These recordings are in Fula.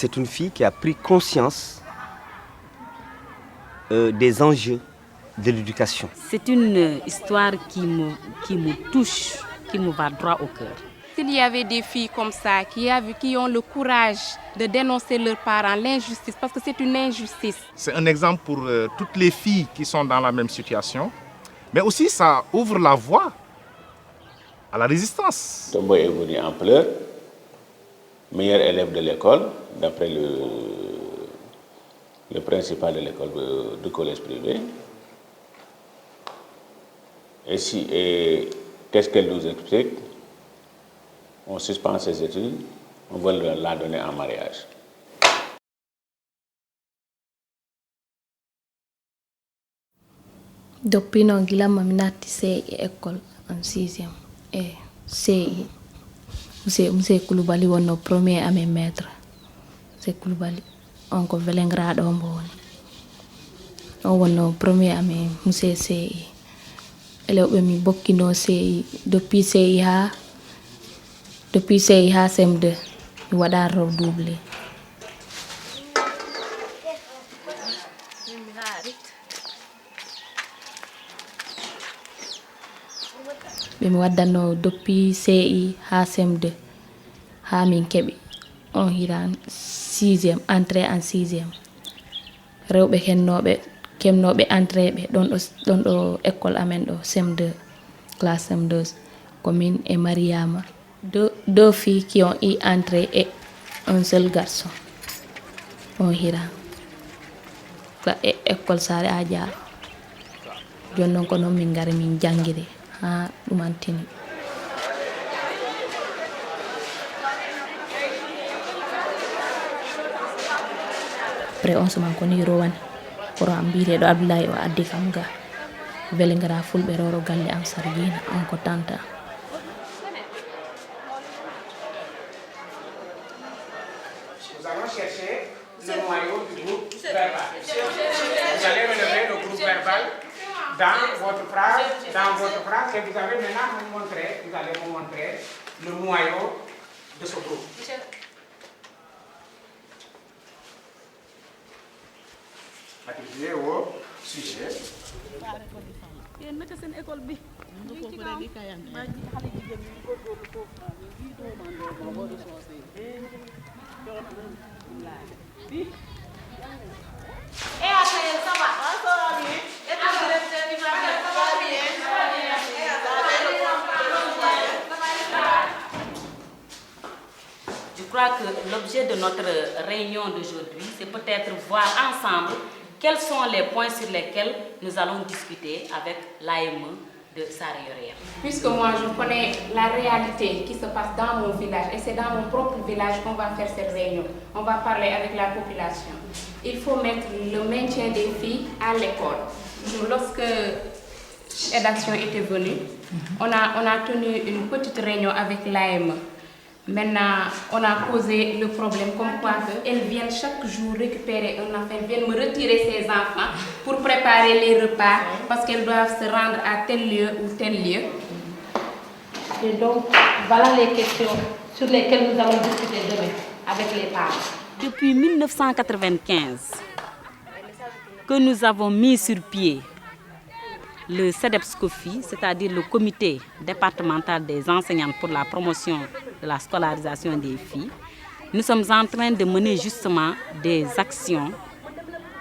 c'est une fille qui a pris conscience des enjeux de l'éducation. C'est une histoire qui me touche, qui me va droit au cœur. S'il y avait des filles comme ça qui ont le courage de dénoncer leurs parents, l'injustice, parce que c'est une injustice. C'est un exemple pour toutes les filles qui sont dans la même situation, mais aussi ça ouvre la voie à la résistance. Tomboy est venu en pleurs, meilleur élève de l'école, d'après le principal de l'école du collège privé. Et qu'est-ce qu'elle nous explique? On suspend ses études, on veut la donner en mariage. Depuis non gila maminati CI école en 6e et CI monsieur Koulibaly wonno premier année maître c'est Koulibaly on ko velengraɗo mbo woni on wonno premier année monsieur CI elewɓe mi bokkino CI depuis CI ha CM2 mi waɗa redoublé ɓe mi waddanno depuis CI ha CM2 ha min keɓi on hiran 6e entrée en 6e rewɓe kemnoɓe entrée ɓe ɗon ɗo école amen ɗo CM2 classe CM2 ko min et Mariama deux filles qui ont eu entrée et un seul garçon on hiran école Sare a Diaro joni noon ko noon min ngari min janggiri ha ɗumantini après on suman ko ni rowane koro am mbiyeteɗo Abdoulaye o addi kam ga wele ngara fulɓe roro galle am Sarguina on ko tanta Nous allons chercher le noyau du groupe verbal. Vous allez relever le groupe verbal dans votre phrase que vous avez maintenant vous allez vous montrer le noyau de ce groupe. Attribué au sujet. Je crois que l'objet de notre réunion d'aujourd'hui, c'est peut-être voir ensemble quels sont les points sur lesquels nous allons discuter avec l'AME de Saré-Yoréa. Puisque moi je connais la réalité qui se passe dans mon village et c'est dans mon propre village qu'on va faire cette réunion. On va parler avec la population. Il faut mettre le maintien des filles à l'école. Lorsque Aide-Action était venue, on a tenu une petite réunion avec l'AME. Maintenant, on a posé le problème comme quoi elles viennent chaque jour récupérer un enfant, elles viennent me retirer ses enfants pour préparer les repas parce qu'elles doivent se rendre à tel lieu ou tel lieu. Et donc, voilà les questions sur lesquelles nous allons discuter demain avec les parents. Depuis 1995 que nous avons mis sur pied le CEDEPSCOFI, c'est-à-dire le comité départemental des enseignantes pour la promotion de la scolarisation des filles, nous sommes en train de mener justement des actions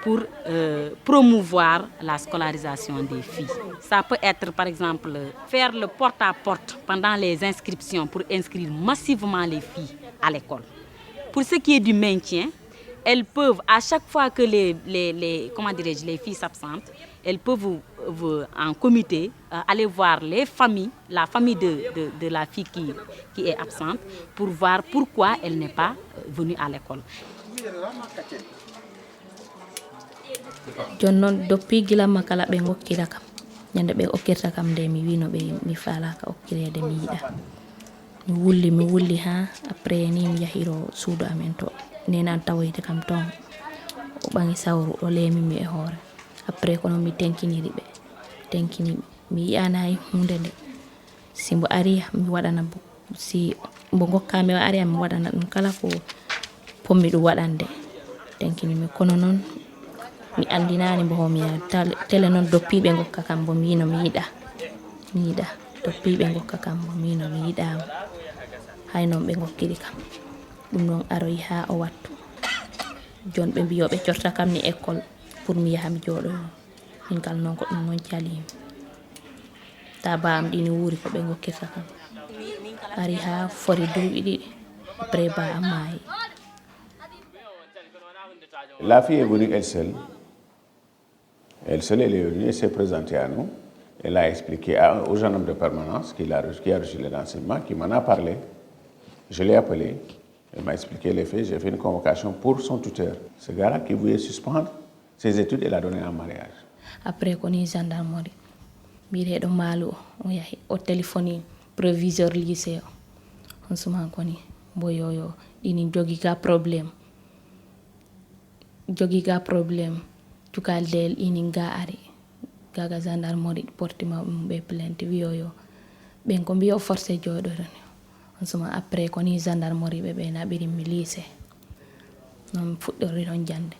pour promouvoir la scolarisation des filles. Ça peut être par exemple faire le porte-à-porte pendant les inscriptions pour inscrire massivement les filles à l'école. Pour ce qui est du maintien, elles peuvent, à chaque fois que les filles s'absentent, elles peuvent en comité aller voir les familles, la famille de la fille qui est absente pour voir pourquoi elle n'est pas venue à l'école. jonnon depuis gila makala ɓe gokkira kam ñande ɓe okkirta kam nde mi wino ɓe mi falaka okkirede mi yiɗa mi wulli ha après ni mi yahiro suudu amen to nenan tawoyde kam ton o ɓangi sawru o leemimi e hoore après kono mi tenkiniri mi yiyana hay hunde nde si mbo ari mi waɗana si mbo gokkami o ari mi waɗana ɗum kala ko pommi ɗum waɗande tenkini kono noon mi andinani mbo mi tele noon doppiɓe gokka kam bo mi yino mi yiɗa doppiɓe gokka kam bo mi yino mi yiɗama hay noon ɓe gokkiri kam ɗum noon aroyi ha o wattu jon ɓe mbiyo ɓe corta kam ni école pour mi yaha mi jooɗo min kal noon ko ɗum noon calimi ta baam ɗini wuuri ko ɓe gokkirta kam ari ha fori duuɓi ɗiɗi après ba am maayi. La fille est venue elle seule, elle est venue, elle s'est présentée à nous, elle a expliqué au gendarme de permanence qui a reçu les renseignements, qui m'en a parlé. Je l'ai appelé, elle m'a expliqué les faits, j'ai fait une convocation pour son tuteur. Ce gars-là qui voulait suspendre ses études, il a donné en mariage. Après qu'on ait gendarmerie, bireɗo maalu o yahi o téléphone proviseur lycée on suman koni boyoyo ɗini jogi ga probléme cukaldel ɗini ga ari gaga gendarmerie portima ɓe plainte wiyoyo ɓen ko mbiyo forcé jooɗoɗon on suman après koni gendarmerie ɓe naɓirinmi lycée non fuɗɗori ɗon jande.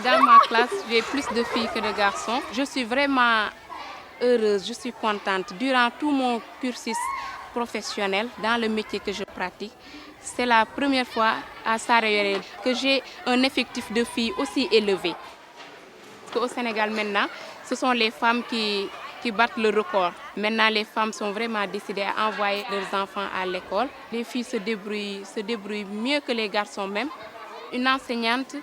Dans ma classe, j'ai plus de filles que de garçons. Je suis vraiment heureuse, je suis contente. Durant tout mon cursus professionnel, dans le métier que je pratique, c'est la première fois à Sarayore que j'ai un effectif de filles aussi élevé. Au Sénégal maintenant, ce sont les femmes qui battent le record. Maintenant, les femmes sont vraiment décidées à envoyer leurs enfants à l'école. Les filles se débrouillent mieux que les garçons même. Une enseignante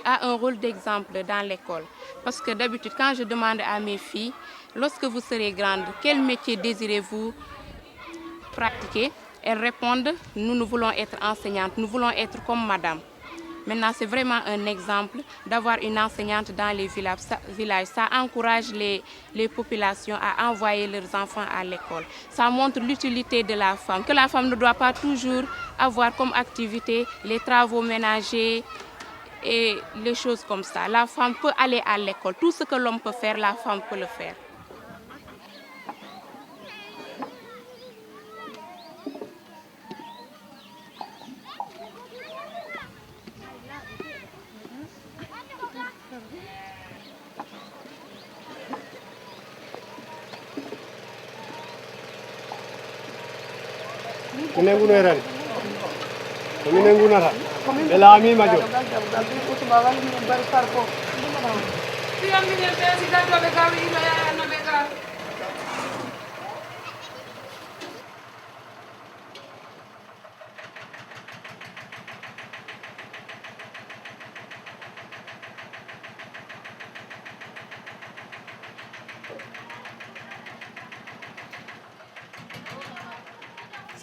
a un rôle d'exemple dans l'école. Parce que d'habitude, quand je demande à mes filles, lorsque vous serez grande, quel métier désirez-vous pratiquer? Elles répondent, nous voulons être enseignantes, nous voulons être comme madame. Maintenant, c'est vraiment un exemple d'avoir une enseignante dans les villages. Ça encourage les populations à envoyer leurs enfants à l'école. Ça montre l'utilité de la femme, que la femme ne doit pas toujours avoir comme activité les travaux ménagers, et les choses comme ça. La femme peut aller à l'école. Tout ce que l'homme peut faire, la femme peut le faire.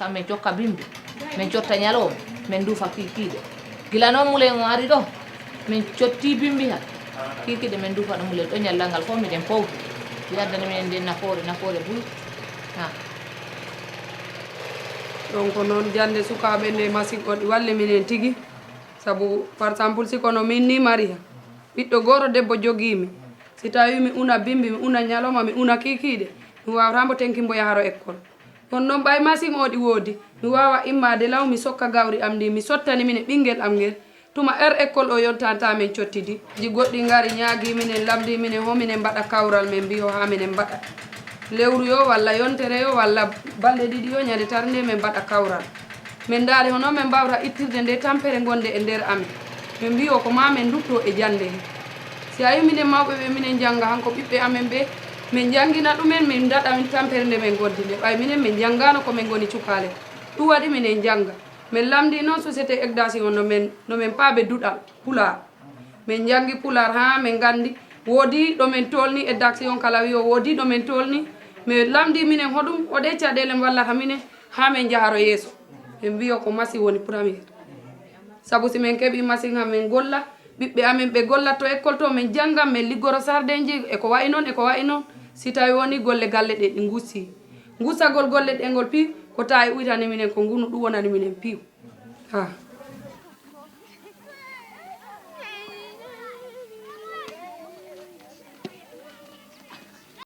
Samme jokka bimbi min cotta ñalowma min duufa kikiɗe gila noon mulen o ari ɗo min cotti bimbi han kikiɗe min duufa ɗo mulen ɗo ñallal ngal fof miɗen powti yaddana minen nden nafoore buy ha donc noon jande sukaɓe nde machine o ɗi walle minen tigui saabu par exemple si kono min ni Maria ɓiɗɗo goto debbo joguimi si tawi mi una bimbi mi una ñalawma mi una kikiɗe mi wawatamo tenkimbo yaharo école on noon ɓay machine o ɗi woodi mi wawa immade law mi sokka gawri am ndi mi sottani mine ɓinguel am ngel tuma école o yontanta min cottidi ji goɗɗi ngari ñaagui minen lamdi minen hominen mbaɗa kawral men mbiyo ha minen mbaɗa lewru yo walla yontere yo walla balɗe ɗiɗi yo ñande tarde min mbaɗa kawral min daari hono min mbawta ittirde nde tampere gonde e nder amen min mbiyo ko ma min dutto e jande he si a yi minen mawɓe ɓe minen janga hanko ɓiɓɓe amen ɓe min jangina ɗumen min daɗa min tampere nde min goddinde ɓay minen min jangano komin goni cukale ɗum waɗi minen janga min lamdi noon société éducation no min paaɓe duɗal pular min jangi pular ha min gandi woodi ɗo min tolni éducation kala wi o woodi ɗo min tolni min lamdi minen hoɗum oɗe caɗele wallata minen ha min jaharo yeeso min mbiyo ko machine woni premiére saabu si min keeɓi machine ha min golla ɓiɓɓe amen ɓe golla to école to min jangga min liggoro sardeji eko wayi noon eko wayi noon si tawi woni golle galle ɗe ɗi gussi gussagol golle ɗe ngol piiw ko tawi uytani minen ko ngunu ɗum wonani minen piiw ha